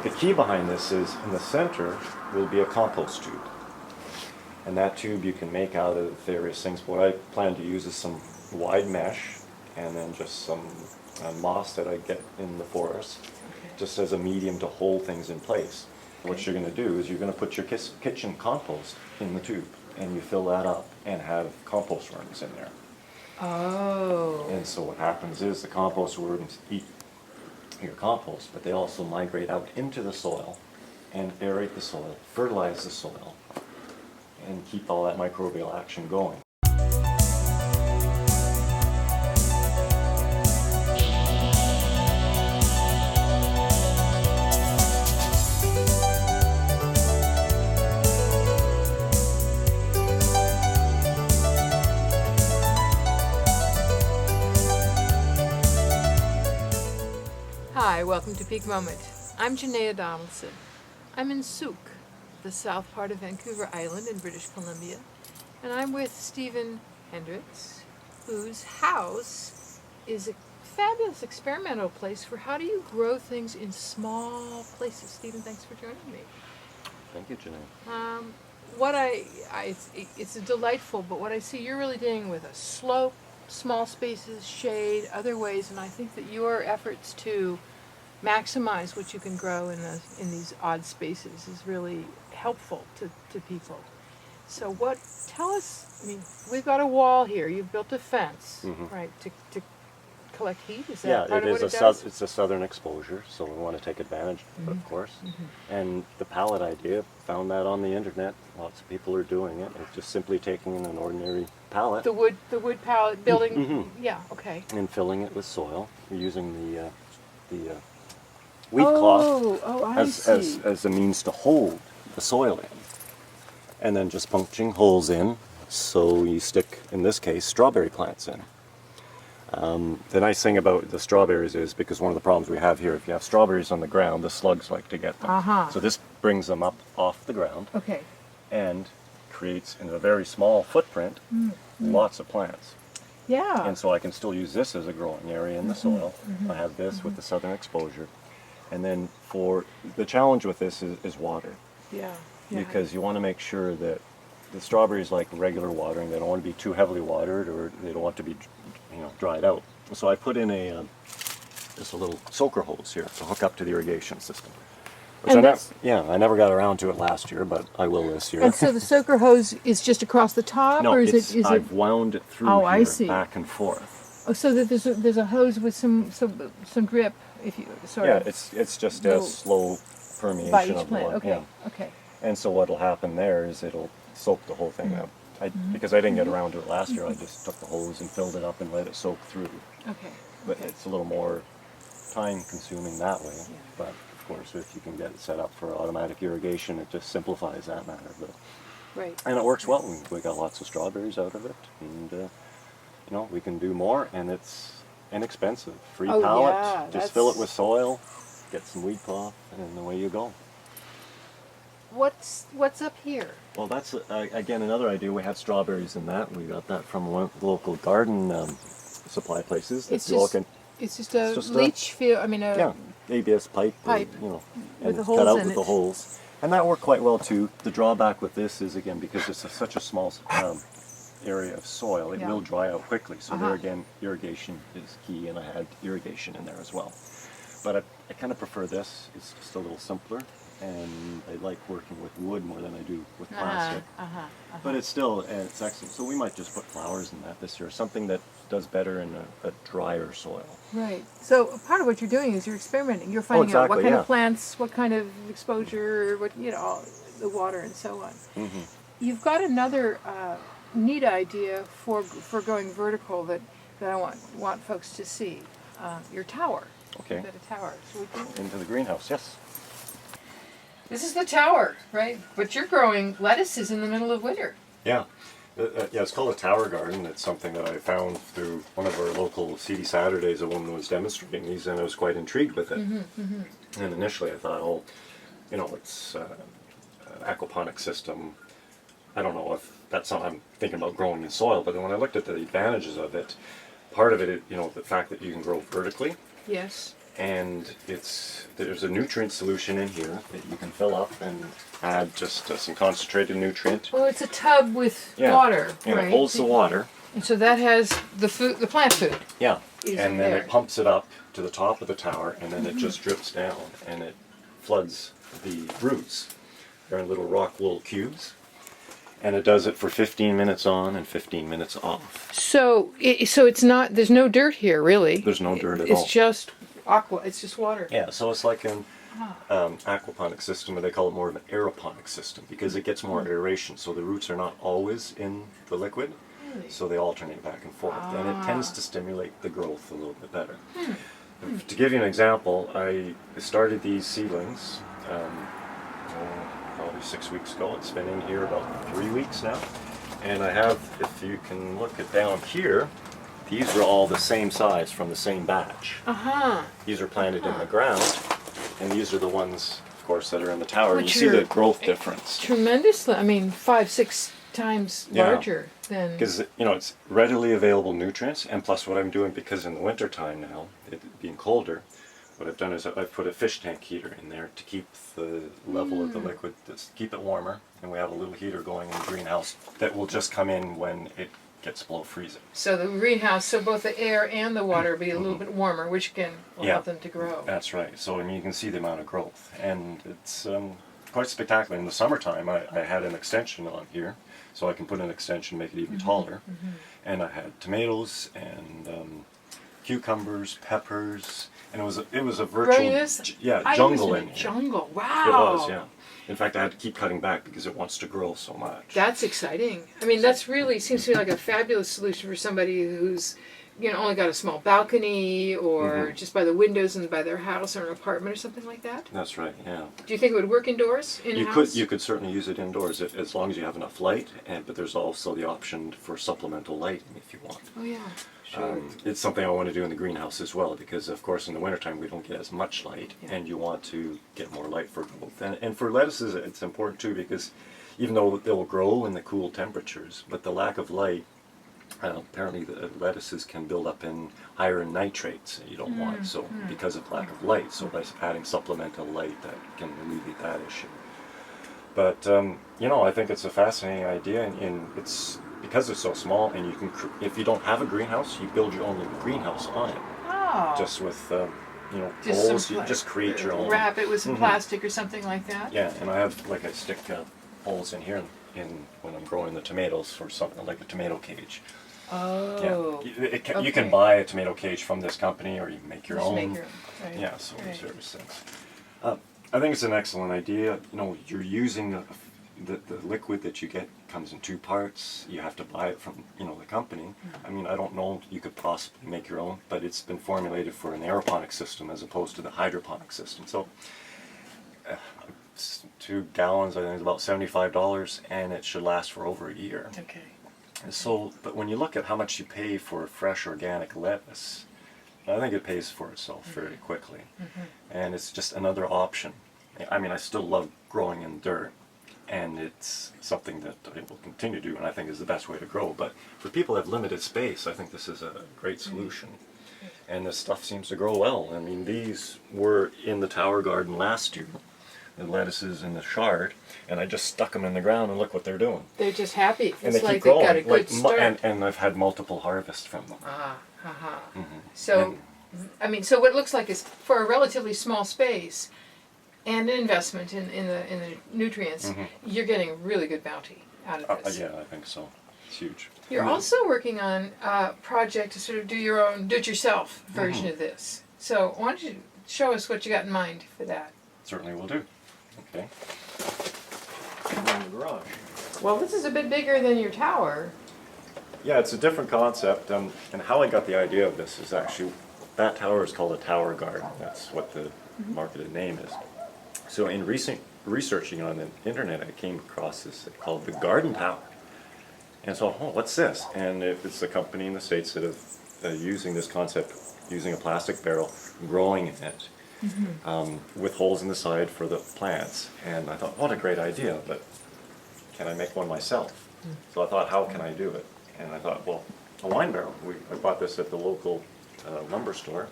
The key behind this is in the center will be a compost tube. And that tube you can make out of various things. What I plan to use is some wide mesh and then just some moss that I get in the forest, just as a medium to hold things in place. What you're going to do is you're going to put your kitchen compost in the tube and you fill that up and have compost worms in there. Oh. And so what happens is the compost worms eat your compost, but they also migrate out into the soil and aerate the soil, fertilize the soil, and keep all that microbial action going. Hi, welcome to Peak Moment. I'm Janaea Donaldson. I'm in Souk, the south part of Vancouver Island in British Columbia, and I'm with Stephen Hendricks, whose house is a fabulous experimental place for how do you grow things in small places. Stephen, thanks for joining me. Thank you, Janaea. It's delightful, but what I see you're really dealing with a slope, small spaces, shade, other ways, and I think that your efforts to maximize what you can grow in these odd spaces is really helpful to people. So tell us, I mean, we've got a wall here, you've built a fence, right, to collect heat, is that part of what it does? It's a southern exposure, so we want to take advantage of it, of course. And the pallet idea, found that on the internet, lots of people are doing it. It's just simply taking an ordinary pallet. The wood pallet building, yeah, okay. And filling it with soil. You're using the wheat cloth as a means to hold the soil in. And then just punching holes in, so you stick, in this case, strawberry plants in. The nice thing about the strawberries is, because one of the problems we have here, if you have strawberries on the ground, the slugs like to get them. So this brings them up off the ground and creates, in a very small footprint, lots of plants. Yeah. And so I can still use this as a growing area in the soil. I have this with the southern exposure. And then for the challenge with this is water. Yeah. Because you want to make sure that the strawberries like regular watering. They don't want to be too heavily watered, or they don't want to be, dried out. So I put in just a little soaker hose here to hook up to the irrigation system. Which I never got around to it last year, but I will this year. And so the soaker hose is just across the top, No, or is I've wound it through I here, see. back and forth. Oh, so that there's a hose with some drip, if you sort of. Yeah, it's just a slow permeation by each of the plant. water. Okay. Yeah. Okay. And so what'll happen there is it'll soak the whole thing up. Because I didn't get around to it last year, I just took the hose and filled it up and let it soak through. Okay. But it's a little more time consuming that way. Yeah. But of course, if you can get it set up for automatic irrigation, it just simplifies that matter. But, right. And it works well. We got lots of strawberries out of it, and we can do more, and it's inexpensive. Free pallet. Yeah, just fill it with soil, get some weed cloth, and away you go. What's up here? Well, that's again another idea. We had strawberries in that. We got that from one of the local garden supply places. It's just a leach field. I mean, ABS pipe. Pipe and with the it's holes cut out in with it. the holes, and that worked quite well too. The drawback with this is, again, because it's such a small area of soil, it will dry out quickly. So there again, irrigation is key, and I had irrigation in there as well. But I kind of prefer this. It's just a little simpler. And I like working with wood more than I do with plastic. But it's excellent. So we might just put flowers in that this year, something that does better in a drier soil. Right. So part of what you're doing is you're experimenting. You're finding out what kind of plants, what kind of exposure, the water and so on. You've got another neat idea for going vertical that I want folks to see. Your tower. Okay. You've got a tower. Into the greenhouse, yes. This is the tower, right? But you're growing lettuces in the middle of winter. Yeah. It's called a tower garden. It's something that I found through one of our local CD Saturdays. A woman was demonstrating these, and I was quite intrigued with it. And initially I thought, it's an aquaponic system. I don't know if that's something I'm thinking about growing in soil, but then when I looked at the advantages of it, part of it, the fact that you can grow vertically. Yes. and there's a nutrient solution in here that you can fill up and add just some concentrated nutrient. Well, it's a tub with Yeah. water, And right? it holds the water. And so that has the food, the plant food. Yeah. Is And in then there. it pumps it up to the top of the tower, and then it just drips down, and it floods the roots. They're in little rock wool cubes. And it does it for 15 minutes on and 15 minutes off. So, so it's not. There's no dirt here, really. There's no dirt at It's all. just aqua. It's just water. Yeah, so it's like an aquaponic system, or they call it more of an aeroponic system, because it gets more aeration, so the roots are not always in the liquid, Really? so they alternate back and forth, and it tends to stimulate the growth a little bit better. To give you an example, I started these seedlings probably 6 weeks ago. It's been in here about 3 weeks now, and I have, if you can look at down here, these were all the same size from the same batch. These are planted in the ground, and these are the ones, of course, that are in the tower. Which You see the are growth difference. Tremendously. I mean, 5-6 times Yeah. larger than. Because, it's readily available nutrients, and plus what I'm doing, because in the winter time now, it being colder, what I've done is I've put a fish tank heater in there to keep the level of the liquid, keep it warmer, and we have a little heater going in the greenhouse that will just come in when it gets below freezing. So the greenhouse, so both the air and the water will be a little bit warmer, which will Yeah. help them to grow. That's right. So you can see the amount of growth, and it's quite spectacular. In the summertime, I had an extension on here, so I can put an extension, make it even taller. And I had tomatoes and cucumbers, peppers, and it was a virtual Right, it is? jungle I was in a here. jungle. Wow. It was, yeah. In fact, I had to keep cutting back because it wants to grow so much. That's exciting. I mean, that's really seems to me like a fabulous solution for somebody who's, only got a small balcony or just by the windows and by their house or an apartment or something like that. That's right. Yeah. Do you think it would work indoors, in house? You could certainly use it indoors as long as you have enough light, but there's also the option for supplemental lighting if you want. Oh yeah, sure. It's something I want to do in the greenhouse as well, because of course in the wintertime we don't get as much light, and you want to get more light for growth. And for lettuces it's important too, because even though they'll grow in the cool temperatures, but the lack of light, apparently the lettuces can build up higher in nitrates that you don't want, so because of lack of light. So by adding supplemental light, that can alleviate that issue. But I think it's a fascinating idea, and it's because it's so small, and you can, if you don't have a greenhouse, you build your own little greenhouse on it, Oh. just with Just poles. some You just create your own. Wrap it with some plastic or something like that. Yeah, and I have I stick poles in here in when I'm growing the tomatoes for something like a tomato cage. Oh. Yeah, you can okay. buy a tomato cage from this company, or you can make your Just own. make your own. Right. Yeah, so Right. service things. I think it's an excellent idea. You're using the liquid that you get comes in two parts. You have to buy it from the company. I mean, I don't know. You could possibly make your own, but it's been formulated for an aeroponic system as opposed to the hydroponic system. So 2 gallons, I think, is about $75, and it should last for over a year. Okay. So, but when you look at how much you pay for fresh organic lettuce, I think it pays for itself very quickly. And it's just another option. I mean, I still love growing in dirt, and it's something that I will continue to do, and I think is the best way to grow. But for people who have limited space, I think this is a great solution. And this stuff seems to grow well. I mean, these were in the tower garden last year, the lettuces in the shard, and I just stuck them in the ground, and look what they're doing. They're just happy. And It's they like keep growing. they've got a good start. And I've had multiple harvests from them. So, I mean, so what it looks like is for a relatively small space and an investment in the nutrients, you're getting really good bounty out of this. Yeah, I think so. It's huge. You're also working on a project to sort of do your own do-it-yourself version of this. So why don't you show us what you got in mind for that? Certainly will do. Okay. In the garage. Well, this is a bit bigger than your tower. Yeah, it's a different concept, and how I got the idea of this is actually, that tower is called a tower garden. That's what the marketed name is. So in recent researching on the internet, I came across this called the Garden Tower. And so, what's this? And it's a company in the States that have using this concept, using a plastic barrel, growing in it, with holes in the side for the plants. And I thought, what a great idea, but can I make one myself? So I thought, how can I do it? And I thought, well, a wine barrel. I bought this at the local lumber store,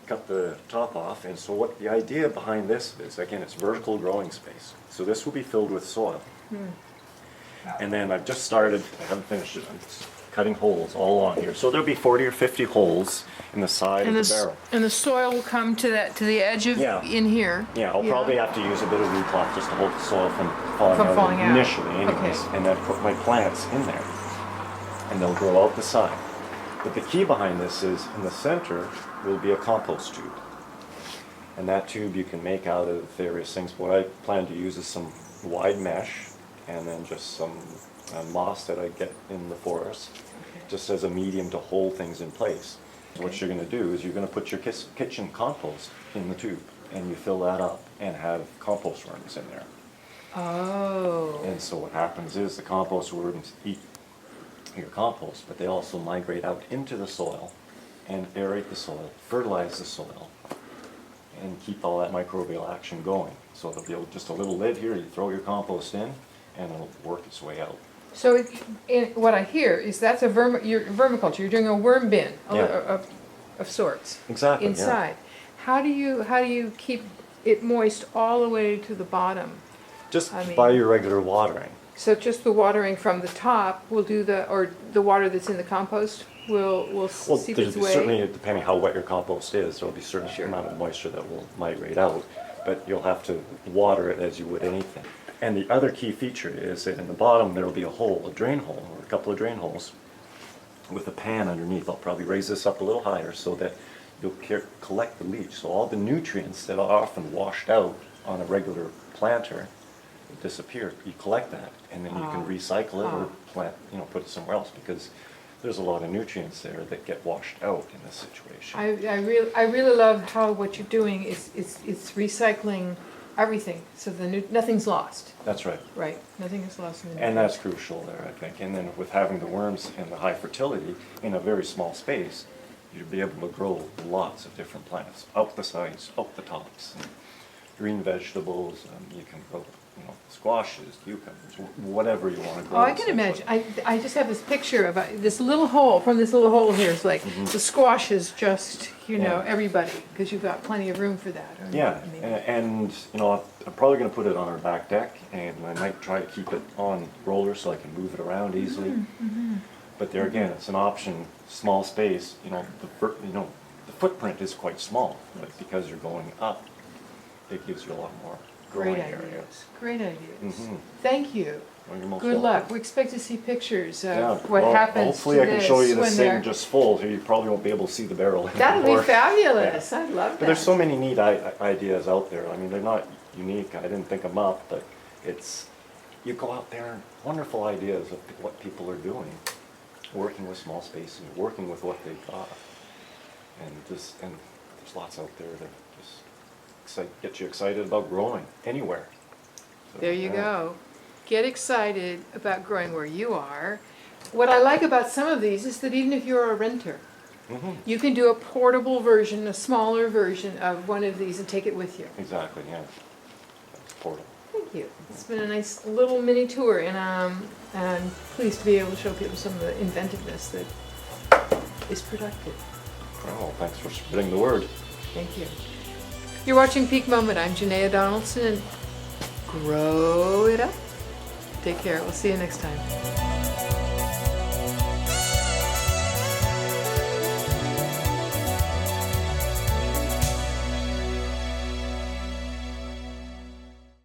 cut the top off. And so what the idea behind this is, again, it's vertical growing space. So this will be filled with soil. And then I've just started, I haven't finished it, I'm just cutting holes all along here. So there'll be 40 or 50 holes in the side of the barrel. And the soil will come to the edge of, Yeah. in here? Yeah, I'll probably have to use a bit of root cloth just to hold the soil from falling out initially anyways. Okay. And then put my plants in there. And they'll grow out the side. But the key behind this is in the center will be a compost tube. And that tube you can make out of various things. What I plan to use is some wide mesh and then just some moss that I get in the forest, just as a medium to hold things in place. What you're going to do is you're going to put your kitchen compost in the tube and you fill that up and have compost worms in there. Oh. And so what happens is the compost worms eat your compost, but they also migrate out into the soil and aerate the soil, fertilize the soil, and keep all that microbial action going. So it'll be just a little lid here, you throw your compost in, and it'll work its way out. So what I hear is that's a vermiculture. You're doing a worm bin Yeah. of sorts. Exactly, yeah. Inside. How do you keep it moist all the way to the bottom? Just I mean- by your regular watering. So just the watering from the top will do or the water that's in the compost will Well, seep there's its way? certainly, depending how wet your compost is, there'll be a certain amount of moisture that will migrate out, but you'll have to water it as you would anything. And the other key feature is that in the bottom there'll be a hole, a drain hole, or a couple of drain holes with a pan underneath. I'll probably raise this up a little higher so that you'll collect the leach. So all the nutrients that are often washed out on a regular planter disappear. You collect that, and then you can recycle it or plant, put it somewhere else, because there's a lot of nutrients there that get washed out in this situation. I really love how what you're doing is recycling everything, so nothing's lost. That's right. Right, nothing is lost in the And that's crucial there, I think. And then with having the worms and the high fertility in a very small space, you'll be able to grow lots of different plants, out the sides, out the tops, and green vegetables, and you can grow, squashes, cucumbers, whatever you want to grow. Oh, I can imagine. I just have this picture of this little hole. From this little hole here, it's like the squash is just Yeah. everybody, because you've got plenty of room for that. Yeah, I mean, and I'm probably going to put it on our back deck, and I might try to keep it on rollers so I can move it around easily. But there again, it's an option, small space. The footprint is quite small, but because you're going up, it gives you a lot more growing great area. ideas. Great ideas. Mhm. Thank you. Well, you're most Good welcome. luck. We expect to see pictures of Yeah, what well, happens hopefully to I can this show you the when thing they're. just full, so you probably won't be able to see the barrel That'll anymore. be fabulous. I love that. But there's so many neat ideas out there. I mean, they're not unique. I didn't think them up, but you go out there and wonderful ideas of what people are doing, working with small spaces, working with what they've got, and there's lots out there that just get you excited about growing anywhere. So, There you yeah. go. Get excited about growing where you are. What I like about some of these is that even if you're a renter, Mhm. you can do a portable version, a smaller version of one of these and take it with you. Exactly, yeah. It's portable. Thank you. It's been a nice little mini tour, and I'm pleased to be able to show people some of the inventiveness that is productive. Oh, thanks for spreading the word. Thank you. You're watching Peak Moment. I'm Janaea Donaldson, and grow it up. Take care. We'll see you next time.